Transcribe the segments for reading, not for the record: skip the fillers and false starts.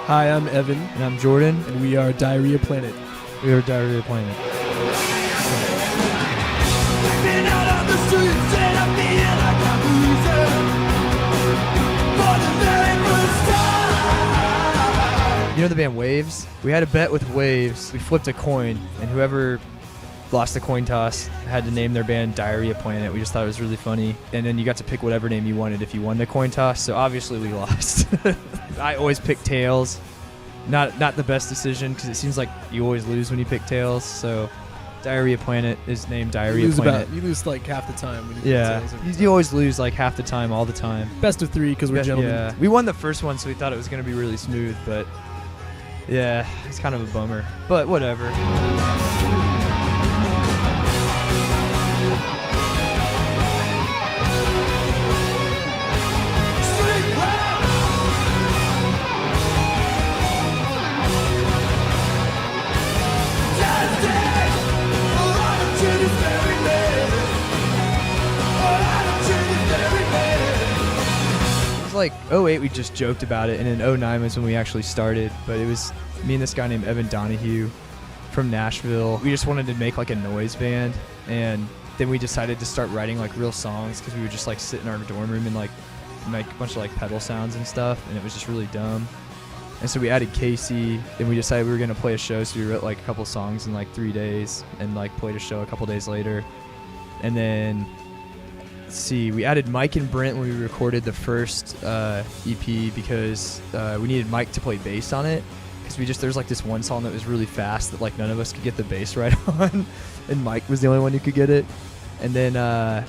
Hi, I'm Evan. And I'm Jordan. And we are Diarrhea Planet. We are Diarrhea Planet. Been out on the streets and I feel like I'm losing for the very first time. You know the band Waves? We had a bet with Waves. We flipped a coin, and whoever lost the coin toss had to name their band Diarrhea Planet. We just thought it was really funny. And then you got to pick whatever name you wanted if you won the coin toss. So obviously we lost. I always pick Tails. Not the best decision because it seems like you always lose when you pick Tails. So Diarrhea Planet is named Diarrhea Planet. You lose like half the time when you pick Tails. You always lose like half the time, all the time. Best of three because we're gentlemen. Yeah. We won the first one, so we thought it was going to be really smooth. But yeah, it's kind of a bummer. But whatever. Like 08 we just joked about it, and in 09 was when we actually started. But it was me and this guy named Evan Donahue from Nashville. We just wanted to make like a noise band, and then we decided to start writing like real songs because we would just like sit in our dorm room and like make a bunch of like pedal sounds and stuff, and it was just really dumb. And so we added Casey, and we decided we were going to play a show, so we wrote like a couple songs in like 3 days and like played a show a couple days later. And then let's see, we added Mike and Brent when we recorded the first EP because we needed Mike to play bass on it, because there's like this one song that was really fast that like none of us could get the bass right on, and Mike was the only one who could get it. And then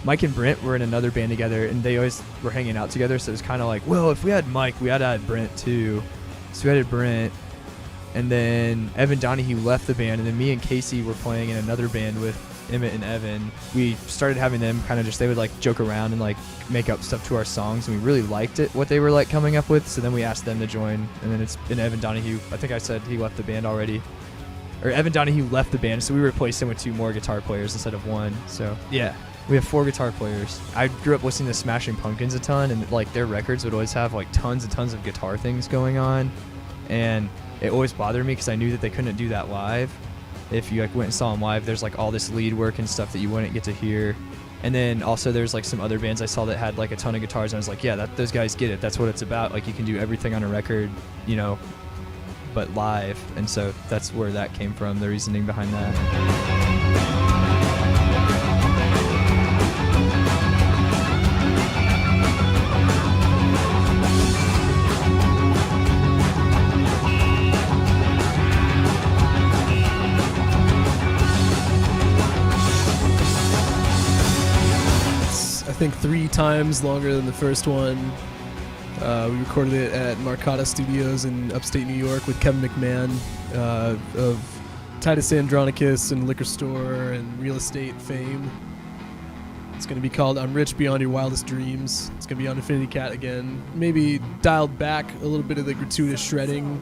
Mike and Brent were in another band together, and they always were hanging out together, so it was kind of like, well, if we had Mike, we had to add Brent too. So we added Brent, and then Evan Donahue left the band, and then me and Casey were playing in another band with Emmett and Evan. We started having them kind of just, they would like joke around and like make up stuff to our songs, and we really liked it, what they were like coming up with. So then we asked them to join, and then it's been Evan Donahue. I think I said he left the band already, or Evan Donahue left the band, so we replaced him with 2 more guitar players instead of 1. So yeah, we have 4 guitar players. I grew up listening to Smashing Pumpkins a ton, and like their records would always have like tons and tons of guitar things going on, and it always bothered me because I knew that they couldn't do that live. If you like went and saw them live, there's like all this lead work and stuff that you wouldn't get to hear. And then also there's like some other bands I saw that had like a ton of guitars, and I was like, yeah, those guys get it. That's what it's about. Like you can do everything on a record, you know, but live. And so that's where that came from, the reasoning behind that. I think 3 times longer than the first one. We recorded it at Marcata Studios in upstate New York with Kevin McMahon of Titus Andronicus and Liquor Store and Real Estate fame. It's going to be called I'm Rich Beyond Your Wildest Dreams. It's going to be on Infinity Cat again. Maybe dialed back a little bit of the gratuitous shredding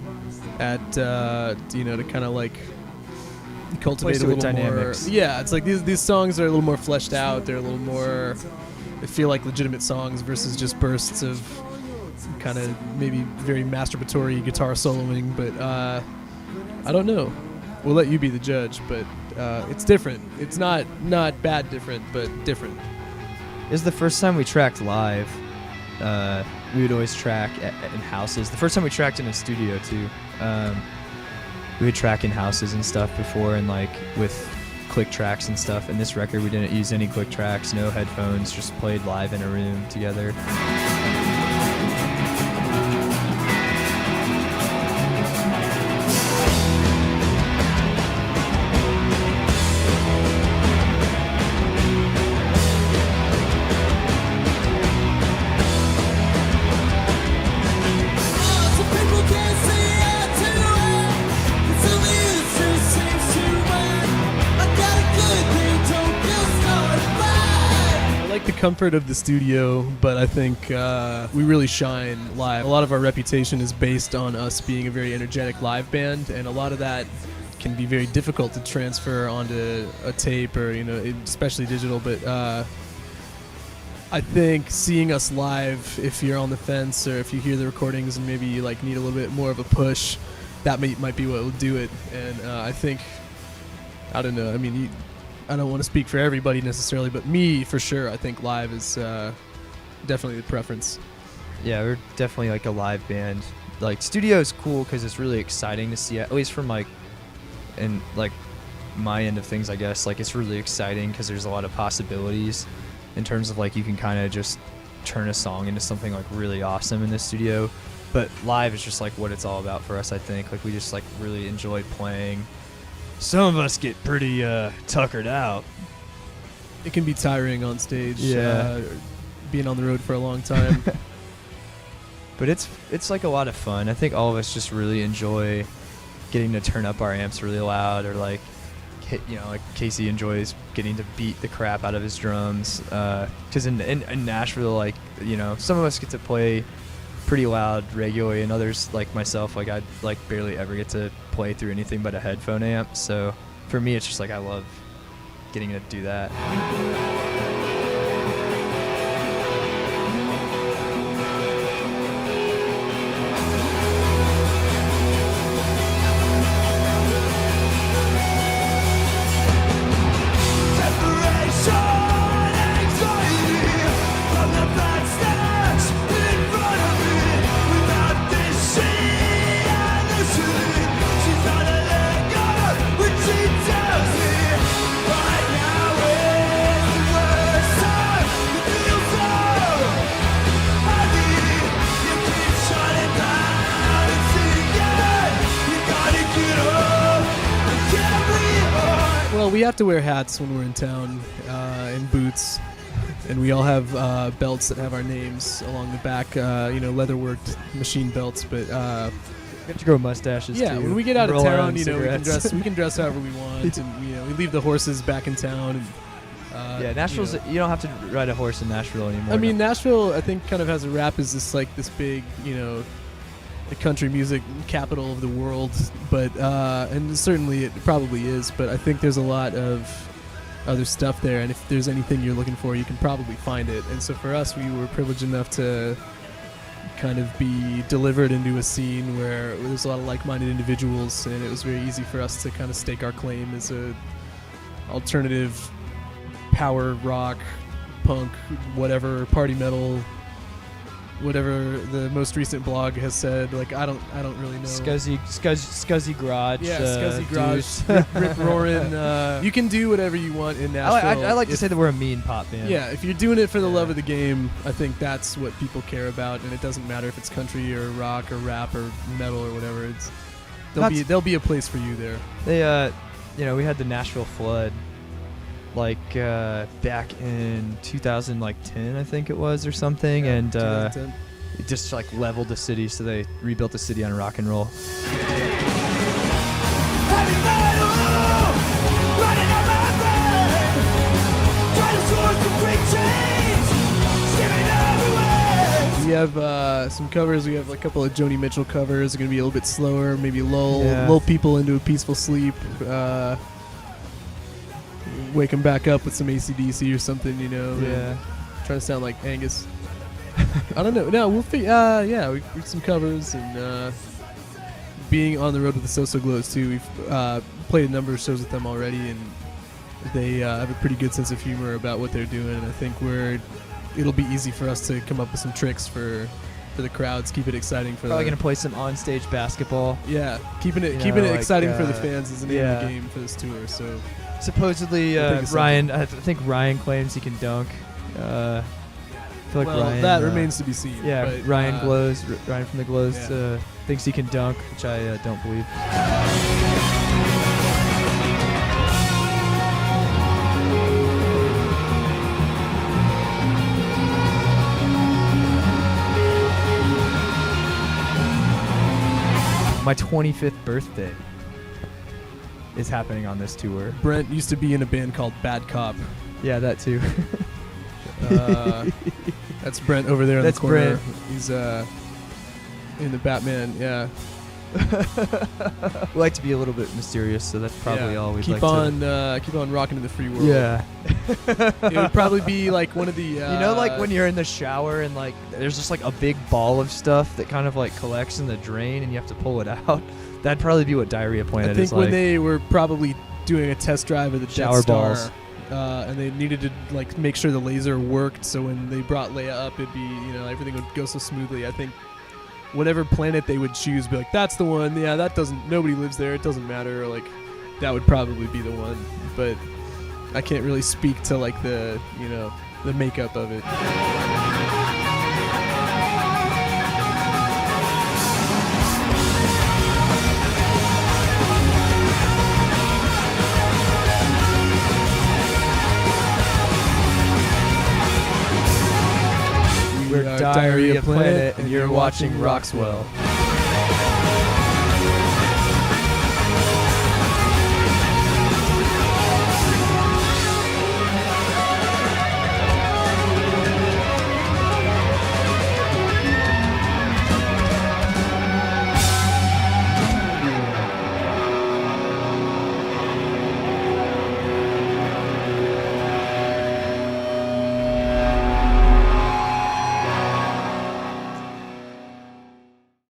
at, to kind of like cultivate a little dynamics. More. Yeah, it's like these songs are a little more fleshed out. They're a little more, they feel like legitimate songs versus just bursts of kind of maybe very masturbatory guitar soloing. But I don't know. We'll let you be the judge, but it's different. It's not bad different, but different. This is the first time we tracked live. We would always track in houses. The first time we tracked in a studio too. We would track in houses and stuff before, and like with click tracks and stuff. And this record we didn't use any click tracks, no headphones, just played live in a room together. Comfort of the studio, but I think we really shine live. A lot of our reputation is based on us being a very energetic live band, and a lot of that can be very difficult to transfer onto a tape or, especially digital. But I think seeing us live, if you're on the fence or if you hear the recordings and maybe you like need a little bit more of a push, that might be what will do it. And I think, I don't know. I mean, I don't want to speak for everybody necessarily, but me for sure. I think live is definitely the preference. Yeah, we're definitely like a live band. Like studio is cool because it's really exciting to see. At least from like, and like my end of things, I guess. Like it's really exciting because there's a lot of possibilities. In terms of like you can kind of just turn a song into something like really awesome in the studio, but live is just like what it's all about for us. I think like we just like really enjoy playing. Some of us get pretty tuckered out. It can be tiring on stage. Yeah. Being on the road for a long time. But it's like a lot of fun. I think all of us just really enjoy getting to turn up our amps really loud, or like like Casey enjoys getting to beat the crap out of his drums. Because in Nashville, like, some of us get to play pretty loud regularly, and others, like myself, like I like barely ever get to play through anything but a headphone amp. So for me, it's just like I love getting to do that. Well, we have to wear hats when we're in town, and boots, and we all have belts that have our names along the back, leather-worked machine belts. But We have to grow mustaches. yeah, too. when we get out of Roll our town, own we can cigarettes. dress however we want, and we leave the horses back in town. And Yeah, Nashville's. You don't have to ride a horse in Nashville anymore. I mean, Nashville, I think, kind of has a rap as this big, the country music capital of the world. But and certainly it probably is. But I think there's a lot of other stuff there, and if there's anything you're looking for, you can probably find it. And so for us, we were privileged enough to kind of be delivered into a scene where there's a lot of like-minded individuals, and it was very easy for us to kind of stake our claim as a alternative power rock, punk, whatever, party metal, whatever the most recent blog has said. Like I don't really know. Scuzzy garage. Yeah, scuzzy garage, rip roaring. You can do whatever you want in Nashville. I like to say that we're a mean pop band. Yeah, if you're doing it for the love of the game, I think that's what people care about, and it doesn't matter if it's country or rock or rap or metal or whatever. There'll be a place for you there. They we had the Nashville flood, like back in 2010, I think it was, or something, Yeah, and 2010. it just like leveled the city. So they rebuilt the city on rock and roll. We have some covers. We have a couple of Joni Mitchell covers. They're going to be a little bit slower, maybe lull people into a peaceful sleep. Wake them back up with some AC/DC or something, Yeah. Trying to sound like Angus. I don't know. No, we'll figure. We some covers, and being on the road with the So Glows too. We've played a number of shows with them already, and they have a pretty good sense of humor about what they're doing. And I think it'll be easy for us to come up with some tricks for the crowds, keep it exciting for Probably gonna play some on-stage basketball. Yeah, keeping it like, exciting for the fans is the name of the game for this tour. So Supposedly, I think I think Ryan claims he can dunk. I feel like Ryan. that remains to be seen. Yeah, but, Ryan from the Glows thinks he can dunk, which I don't believe. My 25th birthday is happening on this tour. Brent used to be in a band called Bad Cop. Yeah, that too. That's Brent over there in That's the corner. Brent. He's in the Batman. Yeah. We like to be a little bit mysterious, so that's probably all we'd keep like on to. keep on rocking in the free world. Yeah. It would probably be like one of the You know, like when you're in the shower and like there's just like a big ball of stuff that kind of like collects in the drain and you have to pull it out. That'd probably be what Diarrhea Planet I think is when like. they were probably doing a test drive of the Shower Death Star, balls. and they needed to like make sure the laser worked, so when they brought Leia up, it'd be, you know, everything would go so smoothly. I think whatever planet they would choose, be like, that's the one. Yeah, that doesn't. Nobody lives there. It doesn't matter. Or like, that would probably be the one. But I can't really speak to like the, you know, the makeup of it. We're Diarrhea Planet, and you're watching Roxwel.